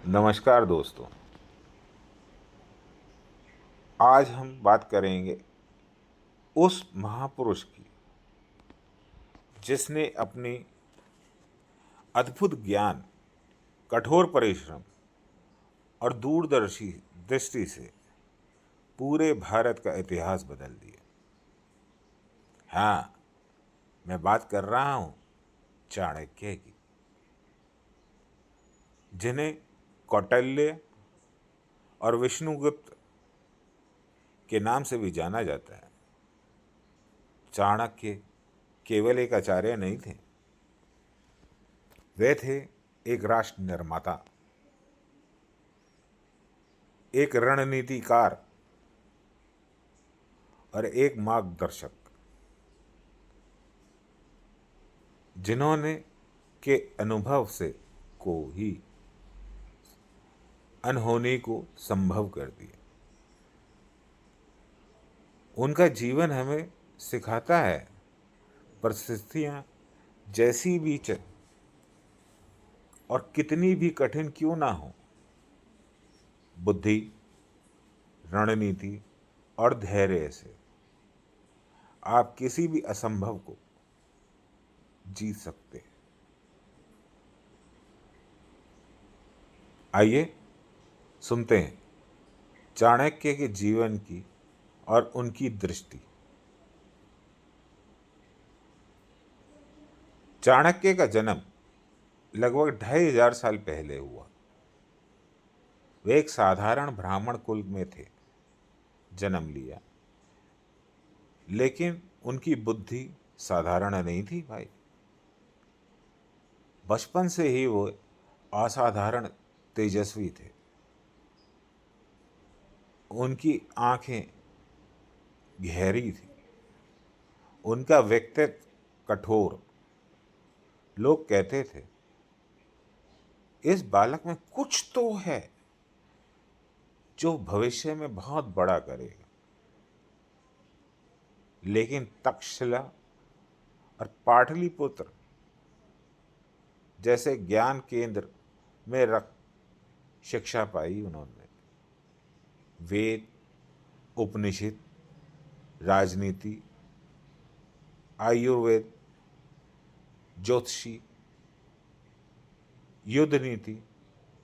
नमस्कार दोस्तों। आज हम बात करेंगे उस महापुरुष की जिसने अपनी अद्भुत ज्ञान, कठोर परिश्रम और दूरदर्शी दृष्टि से पूरे भारत का इतिहास बदल दिया। हाँ, मैं बात कर रहा हूँ चाणक्य की, जिन्हें कौटिल्य और विष्णुगुप्त के नाम से भी जाना जाता है। चाणक्य केवल एक आचार्य नहीं थे, वे थे एक राष्ट्र निर्माता, एक रणनीतिकार और एक मार्गदर्शक, जिन्होंने के अनुभव से को ही अनहोनी को संभव कर दिया। उनका जीवन हमें सिखाता है परिस्थितियां जैसी भी और कितनी भी कठिन क्यों ना हो, बुद्धि, रणनीति और धैर्य से आप किसी भी असंभव को जीत सकते हैं। आइए सुनते हैं चाणक्य के जीवन की और उनकी दृष्टि। चाणक्य का जन्म लगभग 2500 साल पहले हुआ। वे एक साधारण ब्राह्मण कुल में थे, जन्म लिया, लेकिन उनकी बुद्धि साधारण नहीं थी भाई। बचपन से ही वो असाधारण तेजस्वी थे। उनकी आंखें गहरी थी, उनका व्यक्तित्व कठोर। लोग कहते थे इस बालक में कुछ तो है जो भविष्य में बहुत बड़ा करेगा। लेकिन तक्षशिला और पाटलिपुत्र जैसे ज्ञान केंद्र में रख शिक्षा पाई उन्होंने। वेद, उपनिषद, राजनीति, आयुर्वेद, ज्योतिषी, युद्ध नीति,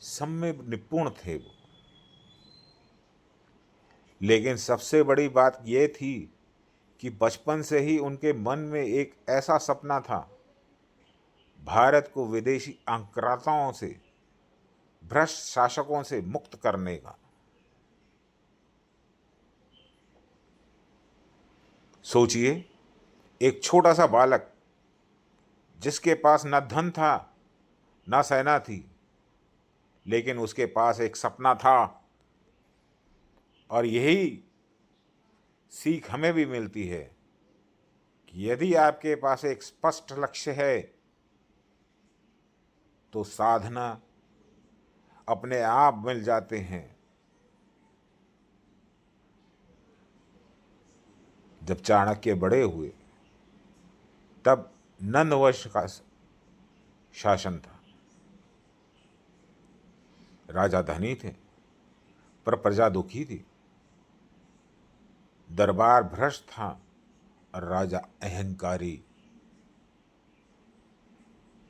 सब में निपुण थे वो। लेकिन सबसे बड़ी बात यह थी कि बचपन से ही उनके मन में एक ऐसा सपना था, भारत को विदेशी आक्रांताओं से, भ्रष्ट शासकों से मुक्त करने का। सोचिए, एक छोटा सा बालक जिसके पास न धन था न सेना थी, लेकिन उसके पास एक सपना था। और यही सीख हमें भी मिलती है कि यदि आपके पास एक स्पष्ट लक्ष्य है तो साधना अपने आप मिल जाते हैं। जब चाणक्य बड़े हुए तब नंदवंश का शासन था। राजा धनी थे पर प्रजा दुखी थी। दरबार भ्रष्ट था और राजा अहंकारी।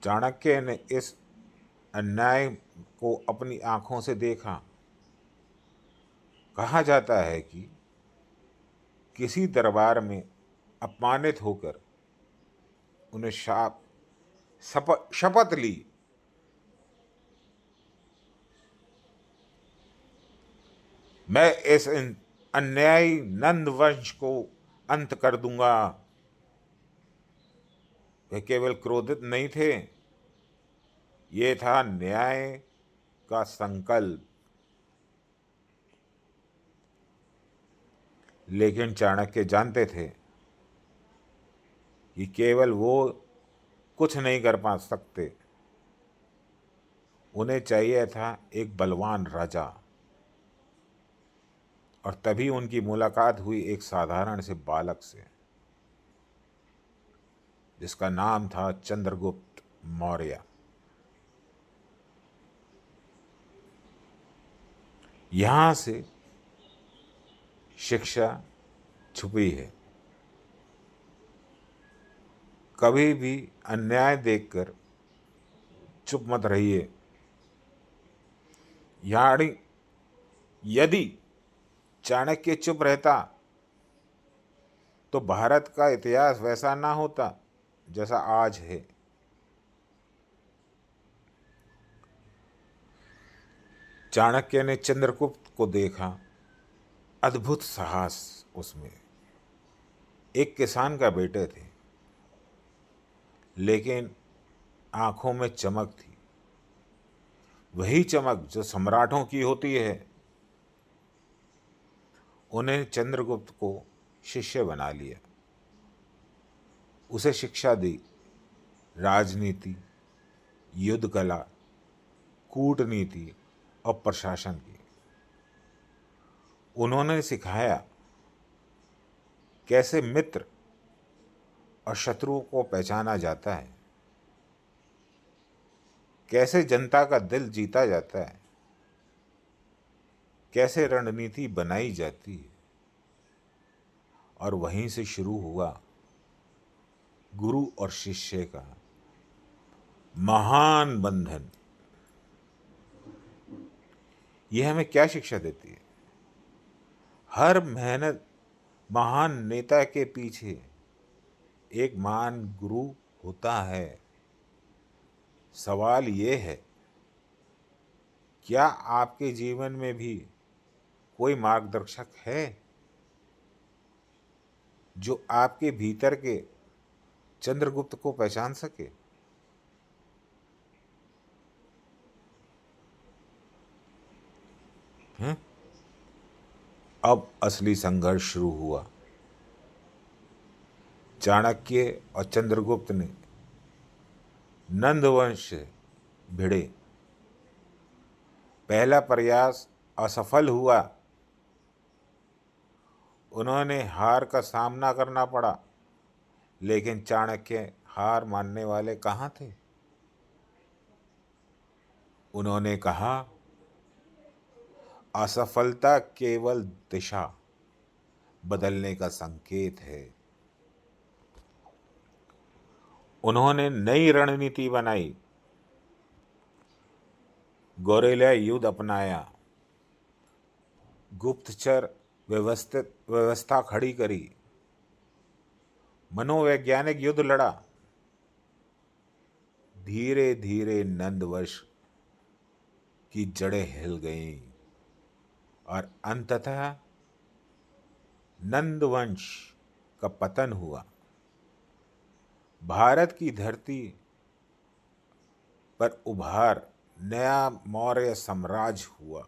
चाणक्य ने इस अन्याय को अपनी आंखों से देखा। कहा जाता है कि किसी दरबार में अपमानित होकर उन्हें शपथ ली, मैं इस अन्यायी नंद वंश को अंत कर दूंगा। वे केवल क्रोधित नहीं थे, ये था न्याय का संकल्प। लेकिन चाणक्य जानते थे कि केवल वो कुछ नहीं कर पा सकते। उन्हें चाहिए था एक बलवान राजा। और तभी उनकी मुलाकात हुई एक साधारण से बालक से, जिसका नाम था चंद्रगुप्त मौर्य। यहाँ से शिक्षा छुपी है। कभी भी अन्याय देखकर चुप मत रहिए। यानी यदि चाणक्य चुप रहता तो भारत का इतिहास वैसा ना होता जैसा आज है। चाणक्य ने चंद्रगुप्त को देखा, अद्भुत साहस उसमें। एक किसान का बेटे थे, लेकिन आंखों में चमक थी, वही चमक जो सम्राटों की होती है। उन्हें चंद्रगुप्त को शिष्य बना लिया, उसे शिक्षा दी, राजनीति, युद्ध कला, कूटनीति और प्रशासन की। उन्होंने सिखाया कैसे मित्र और शत्रुओं को पहचाना जाता है, कैसे जनता का दिल जीता जाता है, कैसे रणनीति बनाई जाती है। और वहीं से शुरू हुआ गुरु और शिष्य का महान बंधन। यह हमें क्या शिक्षा देती है? हर मेहनत महान नेता के पीछे एक महान गुरु होता है। सवाल ये है, क्या आपके जीवन में भी कोई मार्गदर्शक है जो आपके भीतर के चंद्रगुप्त को पहचान सके? हैं? अब असली संघर्ष शुरू हुआ। चाणक्य और चंद्रगुप्त ने नंदवंश से भिड़े। पहला प्रयास असफल हुआ, उन्होंने हार का सामना करना पड़ा। लेकिन चाणक्य हार मानने वाले कहाँ थे? उन्होंने कहा, असफलता केवल दिशा बदलने का संकेत है। उन्होंने नई रणनीति बनाई, गोरेला युद्ध अपनाया, गुप्तचर व्यवस्था खड़ी करी, मनोवैज्ञानिक युद्ध लड़ा। धीरे धीरे नंदवंश की जड़ें हिल गईं और अंततः नंदवंश का पतन हुआ। भारत की धरती पर उभार नया मौर्य साम्राज्य हुआ।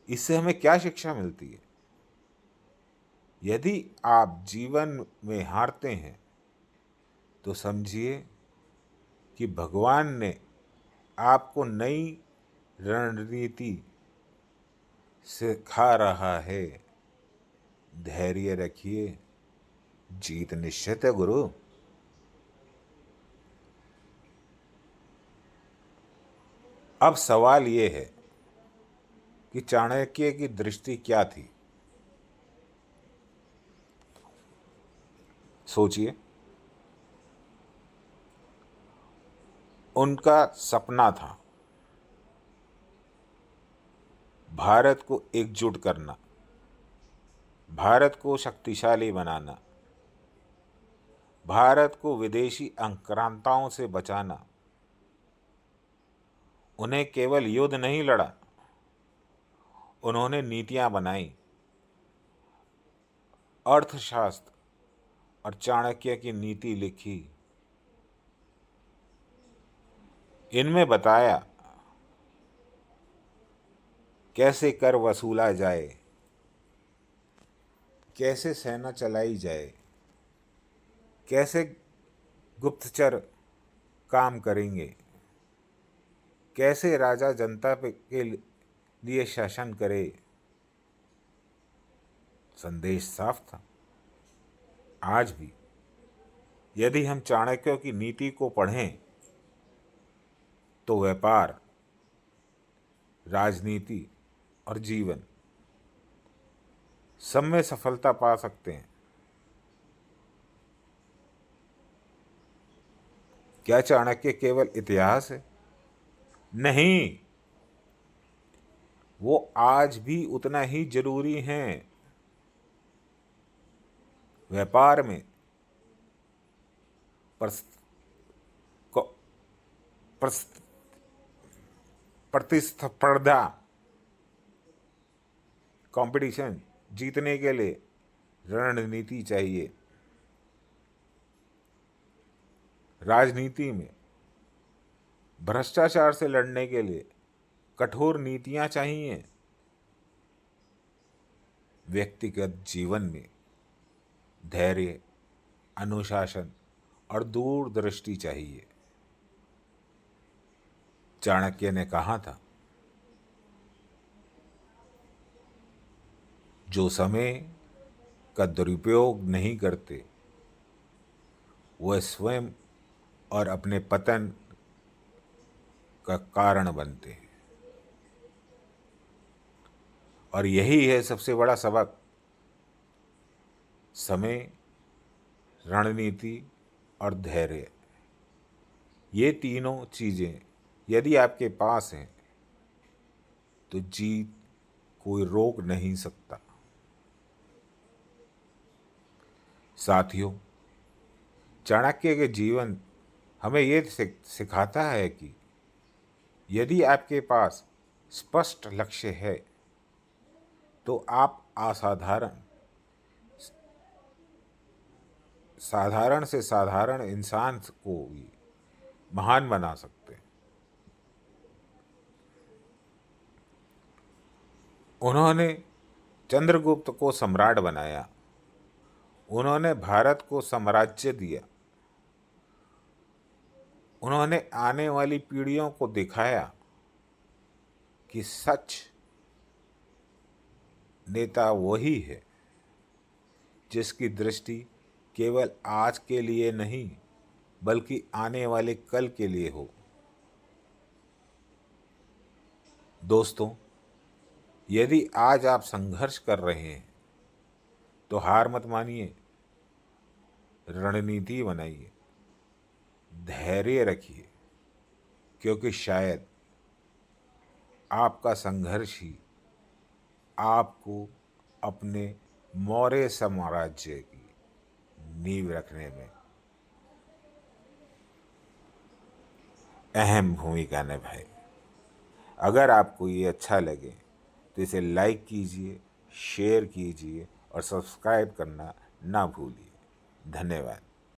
इससे हमें क्या शिक्षा मिलती है? यदि आप जीवन में हारते हैं तो समझिए कि भगवान ने आपको नई रणनीति सिखा रहा है। धैर्य रखिए, जीत निश्चित है गुरु। अब सवाल ये है कि चाणक्य की दृष्टि क्या थी? सोचिए, उनका सपना था भारत को एकजुट करना, भारत को शक्तिशाली बनाना, भारत को विदेशी आक्रांताओं से बचाना। उन्हें केवल युद्ध नहीं लड़ा, उन्होंने नीतियां बनाई। अर्थशास्त्र और चाणक्य की नीति लिखी। इनमें बताया कैसे कर वसूला जाए, कैसे सेना चलाई जाए, कैसे गुप्तचर काम करेंगे, कैसे राजा जनता के लिए शासन करे। संदेश साफ था। आज भी यदि हम चाणक्य की नीति को पढ़ें तो व्यापार, राजनीति और जीवन सब में सफलता पा सकते हैं। क्या चाणक्य केवल इतिहास है? नहीं, वो आज भी उतना ही जरूरी हैं। व्यापार में परस- को- परस- प्रतिस्पर्धा, कंपटीशन जीतने के लिए रणनीति चाहिए। राजनीति में भ्रष्टाचार से लड़ने के लिए कठोर नीतियां चाहिए। व्यक्तिगत जीवन में धैर्य, अनुशासन और दूरदृष्टि चाहिए। चाणक्य ने कहा था, जो समय का दुरुपयोग नहीं करते वह स्वयं और अपने पतन का कारण बनते हैं। और यही है सबसे बड़ा सबक। समय, रणनीति और धैर्य, ये तीनों चीज़ें यदि आपके पास हैं तो जीत कोई रोक नहीं सकता। साथियों, चाणक्य के जीवन हमें ये सिखाता है कि यदि आपके पास स्पष्ट लक्ष्य है तो आप साधारण से साधारण इंसान को भी महान बना सकते हैं। उन्होंने चंद्रगुप्त को सम्राट बनाया, उन्होंने भारत को साम्राज्य दिया, उन्होंने आने वाली पीढ़ियों को दिखाया कि सच नेता वही है जिसकी दृष्टि केवल आज के लिए नहीं बल्कि आने वाले कल के लिए हो। दोस्तों, यदि आज आप संघर्ष कर रहे हैं तो हार मत मानिए, रणनीति बनाइए, धैर्य रखिए, क्योंकि शायद आपका संघर्ष ही आपको अपने मौर्य साम्राज्य की नींव रखने में अहम भूमिका निभाए। अगर आपको ये अच्छा लगे तो इसे लाइक कीजिए, शेयर कीजिए और सब्सक्राइब करना ना भूलिए। धन्यवाद।